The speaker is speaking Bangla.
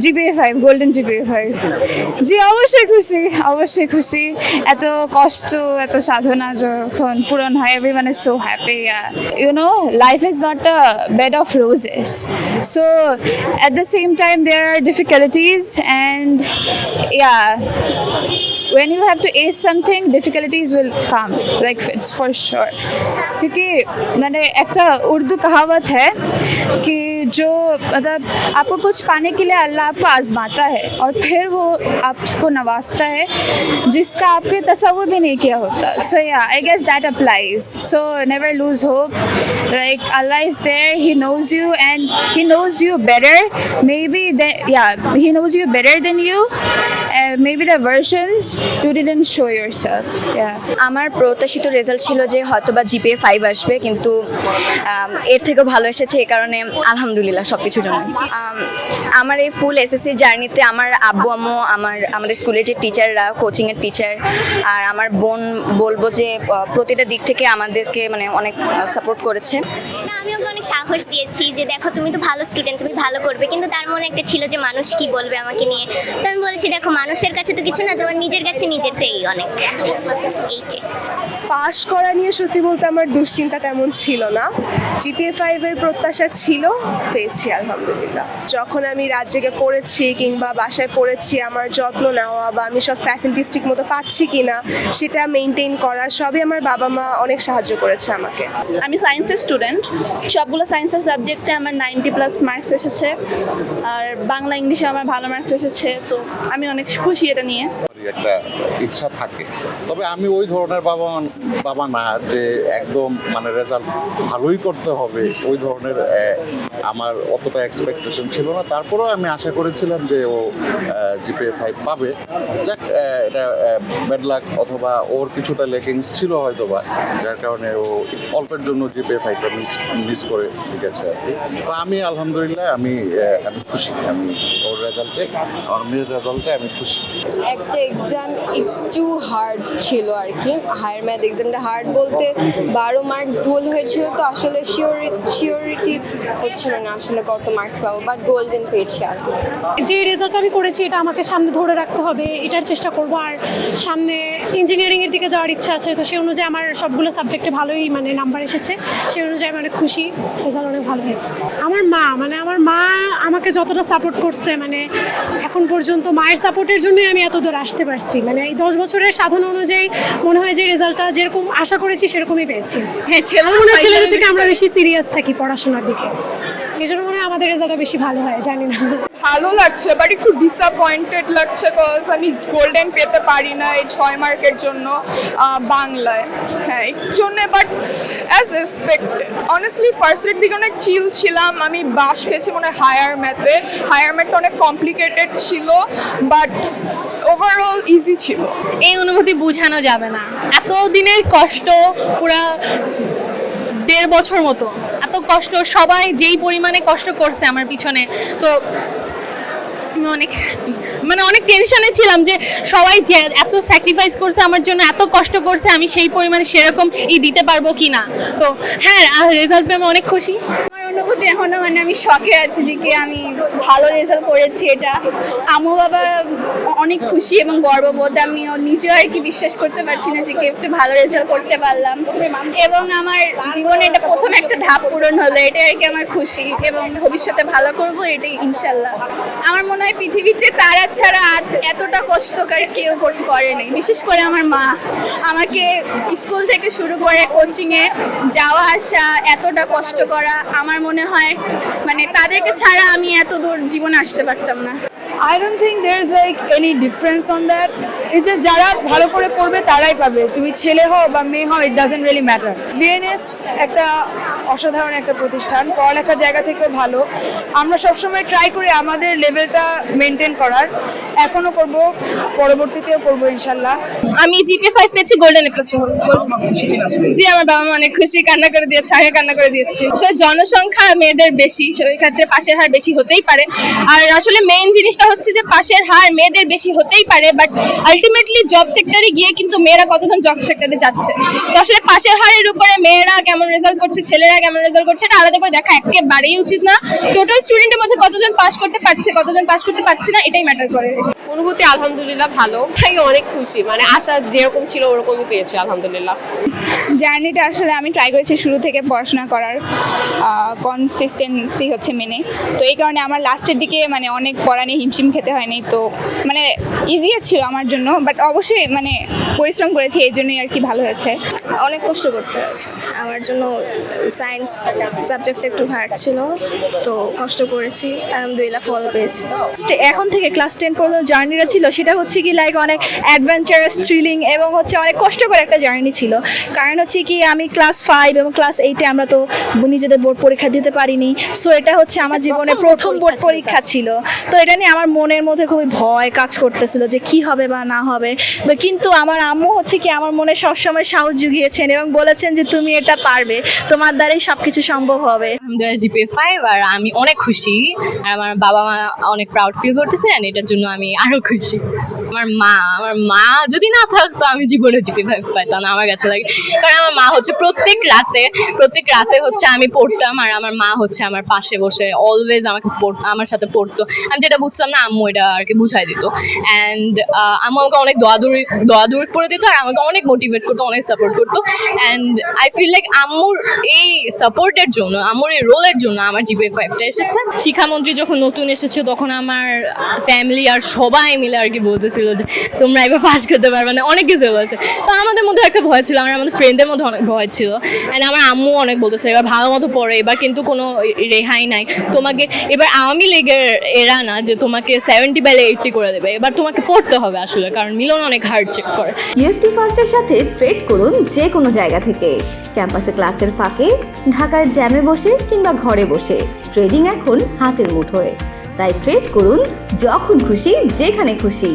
GPA 5, golden GPA 5। জি অবশ্যই খুশি এত কষ্ট এত সাধনা যখন পূরণ হয়, everyone is so happy. You know, life is not a bed of roses, so at the same time there are difficulties, and yeah, when you have to ace something, difficulties will come, like it's for sure। क्योंकि मैंने एक उर्दू कहावत है कि जो मतलब आपको कुछ पाने के लिए अल्लाह आपको आजमाता है और फिर वो आपको नवाजता है जिसका आपके तसव्वुर भी नहीं किया होता। So yeah I guess that applies. So never lose hope, like Allah is there, he knows you and he knows you better, maybe he knows you better than you, maybe the versions you didn't show yourself। yeah, আমার প্রত্যাশিত রেজাল্ট ছিল যে হয়তোবা জিপিএ 5 আসবে, কিন্তু এর থেকেও ভালো এসেছে, এই কারণে আলহামদুলিল্লাহ সব কিছুর জন্য। আমার এই ফুল এসএসসি জার্নিতে আমার আব্বু আম্মু, আমাদের স্কুলের যে টিচাররা, কোচিংয়ের টিচার, আর আমার বোন বলবো যে প্রতিটা দিক থেকে আমাদেরকে মানে অনেক সাপোর্ট করেছে। না, আমি ওকে অনেক সাহস দিয়েছি যে দেখো তুমি তো ভালো স্টুডেন্ট, তুমি ভালো করবে, কিন্তু তার মনে একটা ছিল যে মানুষ কি বলবে আমাকে নিয়ে। তো আমি বলেছি দেখো মানুষের কাছে তো কিছু না, তোমার নিজের কাছে নিজেরটাই অনেক। এইটাই। পাশ করা নিয়ে সত্যি বলতে আমার দুশ্চিন্তা তেমন ছিল না। জিপিএ 5 এর প্রত্যাশা ছিল, পেয়েছি আলহামদুলিল্লাহ। যখন আমি রাত জেগে পড়েছি কিংবা বাসায় পড়েছি, আমার যত্ন নেওয়া বা আমি সব ফ্যাসিলিটিস ঠিক মতো পাচ্ছি কিনা সেটা মেনটেন করা, সবই আমার বাবা মা অনেক সাহায্য করেছে আমাকে। আমি সায়েন্সের স্টুডেন্ট, সবগুলো সায়েন্সের সাবজেক্টে আমার 90+ মার্কস এসেছে, আর বাংলা ইংলিশে আমার ভালো মার্কস এসেছে, তো আমি অনেক খুশি এটা নিয়ে। একটা ইচ্ছা থাকে, তবে আমি ওই ধরনের বাবা না যে একদম মানে রেজাল্ট ভালোই করতে হবে, ওই ধরনের আমার অতটা এক্সপেকটেশন ছিল না। তারপরেও আমি আশা করেছিলাম যে ও জিপিএ 5 পাবে। যাক, এটা ব্যাড লাক অথবা ওর কিছুটা লেকিংস ছিল হয়তোবা, যার কারণে ও অল্পের জন্য জিপিএ 5টা মিস করে গেছে আর কি। তো আমি আলহামদুলিল্লাহ আমি খুশি, আমি ওর রেজাল্টে, আমার মেয়ের রেজাল্টে আমি খুশি। একটা এক্সাম একটু হার্ড ছিল আর কি, হায়ার ম্যাথ এক্সামটা হার্ড বলতে 12 মার্কস ভুল হয়েছিল, তো আসলে শিওরিটি হচ্ছিল না আসলে কত মার্কস পাবো, বাট গোল্ডেন পেয়েছি আর কি। যে রেজাল্ট আমি করেছি এটা আমাকে সামনে ধরে রাখতে হবে, এটার চেষ্টা করব। আর সামনে ইঞ্জিনিয়ারিংয়ের দিকে যাওয়ার ইচ্ছা আছে, তো সেই অনুযায়ী আমার সবগুলো সাবজেক্টে ভালোই মানে নাম্বার এসেছে, সেই অনুযায়ী আমি অনেক খুশি, রেজাল্ট অনেক ভালো হয়েছে। আমার মা আমাকে যতটা সাপোর্ট করছে, মানে এখন পর্যন্ত মায়ের সাপোর্টের জন্যই আমি এত দূর আসতে পারছি। মানে এই 10 বছরের সাধনা অনুযায়ী মনে হয় যে রেজাল্টটা যেরকম আশা করেছি সেরকমই পেয়েছি। হ্যাঁ, ছেলেদের থেকে আমরা বেশি সিরিয়াস থাকি পড়াশোনার দিকে, এই জন্য মনে হয় আমাদের রেজাল্টটা বেশি ভালো হয়, জানি না। ভালো লাগছে, বাট একটু ডিসঅ্যাপয়েন্টেড লাগছে, কজ আমি গোল্ডেন পেতে পারি না এই 6 মার্কের জন্য বাংলায়। হ্যাঁ, এই জন্যে, বাট অ্যাজ এক্সপেক্টেড। অনেস্টলি ফার্স্টের দিকে অনেক চিল ছিলাম, আমি বাস খেয়েছি মনে হয় হায়ার ম্যাথটা অনেক কমপ্লিকেটেড ছিল, বাট ওভারঅল ইজি ছিল। এই অনুভূতি বোঝানো যাবে না, এত দিনের কষ্ট, পুরা 1.5 বছর মতো এত কষ্ট, সবাই যেই পরিমাণে কষ্ট করছে আমার পিছনে, তো আমি অনেক টেনশনে ছিলাম যে সবাই যে এত স্যাক্রিফাইস করছে আমার জন্য, এত কষ্ট করছে, আমি সেই পরিমাণে সেরকম দিতে পারবো কি না। তো হ্যাঁ, রেজাল্ট পেয়ে আমি অনেক খুশি। আমার অনুভূতি এখনো মানে আমি শকে আছি যে কি আমি ভালো রেজাল্ট করেছি। এটা আম্মু বাবা অনেক খুশি এবং গর্ববোধ, আমি নিজেও আর কি বিশ্বাস করতে পারছি না যে কি একটু ভালো রেজাল্ট করতে পারলাম, এবং আমার জীবনে এটা প্রথম একটা ধাপ পূরণ হলো, এটাই আর কি আমার খুশি, এবং ভবিষ্যতে ভালো করব এটাই ইনশাল্লাহ। আমার মনে হয় পৃথিবীতে তারা ছাড়া এতটা কষ্টকর কেউ করেনি, বিশেষ করে আমার মা। আমাকে স্কুল থেকে শুরু করে কোচিংয়ে যাওয়া আসা, এতটা কষ্ট করা, আমার মনে হয় মানে তাদেরকে ছাড়া আমি এত দূর জীবনে আসতে পারতাম না। I don't think there's like any difference on that. It's just যারা ভালো করে পড়বে তারাই পাবে, তুমি ছেলে হও বা মেয়ে হও, it doesn't really matter. BNS একটা অসাধারণ একটা প্রতিষ্ঠান, পড়ালেখার জায়গা থেকেও ভালো। আমরা সবসময় ট্রাই করি আমাদের লেভেলটা মেনটেন করার, এখনো করব, পরবর্তীতেও করব ইনশাল্লাহ। আমি জিপিএ 5 পেয়েছি, গোল্ডেন এ প্লাস। জি, আমার বাবা মা অনেক খুশি, কান্না করে দিয়েছে, আগে কান্না করে দিয়েছি। আসলে জনসংখ্যা মেয়েদের বেশি, সেই ক্ষেত্রে পাশের হার বেশি হতেই পারে। আর আসলে মেইন জিনিসটা হচ্ছে যে পাশের হার মেয়েদের বেশি হতেই পারে, বাট আলটিমেটলি জব সেক্টরে গিয়ে কিন্তু মেয়েরা কতজন জব সেক্টরে যাচ্ছে। তো আসলে পাশের হারের উপরে মেয়েরা কেমন রেজাল্ট করছে, ছেলেরা কেমন রেজাল্ট করছে, এটা আলাদা করে দেখা একেবারেই উচিত না। টোটাল স্টুডেন্টের মধ্যে কতজন পাস করতে পারছে, কতজন পাস করতে পারছে না, এটাই ম্যাটার করে। অনুভূতি আলহামদুলিল্লাহ ভালো, তাই অনেক খুশি, মানে আশা যেরকম ছিল ওরকমই পেয়েছি আলহামদুলিল্লাহ। জার্নিটা আসলে আমি ট্রাই করেছি শুরু থেকে পড়াশোনা করার, কনসিস্টেন্সি হচ্ছে মেনে। তো এই কারণে আমার লাস্টের দিকে মানে অনেক পড়া নিয়ে হিমশিম খেতে হয়নি, তো মানে ইজিয়ার ছিল আমার জন্য। বাট অবশ্যই মানে পরিশ্রম করেছি, এই জন্যই আর কি ভালো হয়েছে। অনেক কষ্ট করতে হয়েছে আমার জন্য, সায়েন্স সাবজেক্টটা একটু হার্ড ছিল, তো কষ্ট করেছি, আলহামদুলিল্লাহ ফল পেয়েছি। এখন থেকে ক্লাস 10 পর্যন্ত জার্নিটা ছিল, সেটা হচ্ছে কি লাইক অনেক অ্যাডভেঞ্চারাস, থ্রিলিং এবং হচ্ছে অনেক কষ্টকর একটা জার্নি ছিল। কারণ হচ্ছে কি আমি ক্লাস 5 এবং ক্লাস 8-এ আমরা তো নিজেদের বোর্ড পরীক্ষা দিতে পারিনি, সো এটা হচ্ছে আমার জীবনে প্রথম বোর্ড পরীক্ষা ছিল। তো এটা নিয়ে আমার মনের মধ্যে খুবই ভয় কাজ করতেছিল যে কি হবে বা না হবে, কিন্তু আমার আম্মু হচ্ছে কি আমার মনে সবসময় সাহস জুগিয়েছেন এবং বলেছেন যে তুমি এটা পারবে, তোমার দ্বারাই সবকিছু সম্ভব হবে। আলহামদুলিল্লাহ জিপিএ 5, আর আমি অনেক খুশি, আর আমার বাবা মা অনেক প্রাউড ফিল করতেছে, এন্ড এটার জন্য আমি আরো খুশি। আমার মা যদি না থাকতো আমি জীবনে জিপিএ 5 পাইতাম না, আমার কাছে লাগে। কারণ আমার মা হচ্ছে প্রত্যেক রাতে হচ্ছে আমি পড়তাম, আর আমার মা হচ্ছে আমার পাশে বসে অলওয়েজ আমার সাথে পড়তো। আমি যেটা বুঝতাম না আম্মু এটা আর কি বুঝাই দিত, অ্যান্ড আম্মু আমাকে অনেক দোয়াদুরি করে দিত, আর আমাকে অনেক মোটিভেট করতো, অনেক সাপোর্ট করতো। অ্যান্ড আই ফিল লাইক আম্মুর এই সাপোর্টের জন্য, আম্মুর এই রোলের জন্য আমার জিপিএ 5টা এসেছে। শিক্ষামন্ত্রী যখন নতুন এসেছে তখন আমার ফ্যামিলি আর সবাই মিলে আর কি বলতেছিল যে তোমরা এবার পাস করতে পারবে না, অনেক কিছু বলছে। তো আমাদের মধ্যে একটা ভয় ছিল, আমাদের ফ্রেন্ডদের মধ্যে অনেক ভয় ছিল, অ্যান্ড আমার আম্মু অনেক বলতেছে এবার ভালো মতো পড়ে, এবার কিন্তু কোনো রেহাই নাই তোমাকে, এবার আওয়ামী লীগের এরা না যে তোমাকে 70/80 করে দেবে, এবার তোমাকে পড়তে হবে আসলে, কারণ মিলন অনেক হার্ড চেক করে। ইএফটি ফার্স্টের সাথে ট্রেড করুন যে কোনো জায়গা থেকে, ক্যাম্পাসে ক্লাসের ফাঁকে, ঢাকার জ্যামে বসে কিংবা ঘরে বসে। ট্রেডিং এখন হাতের মুঠোয়, তাই ট্রেড করুন যখন খুশি যেখানে খুশি।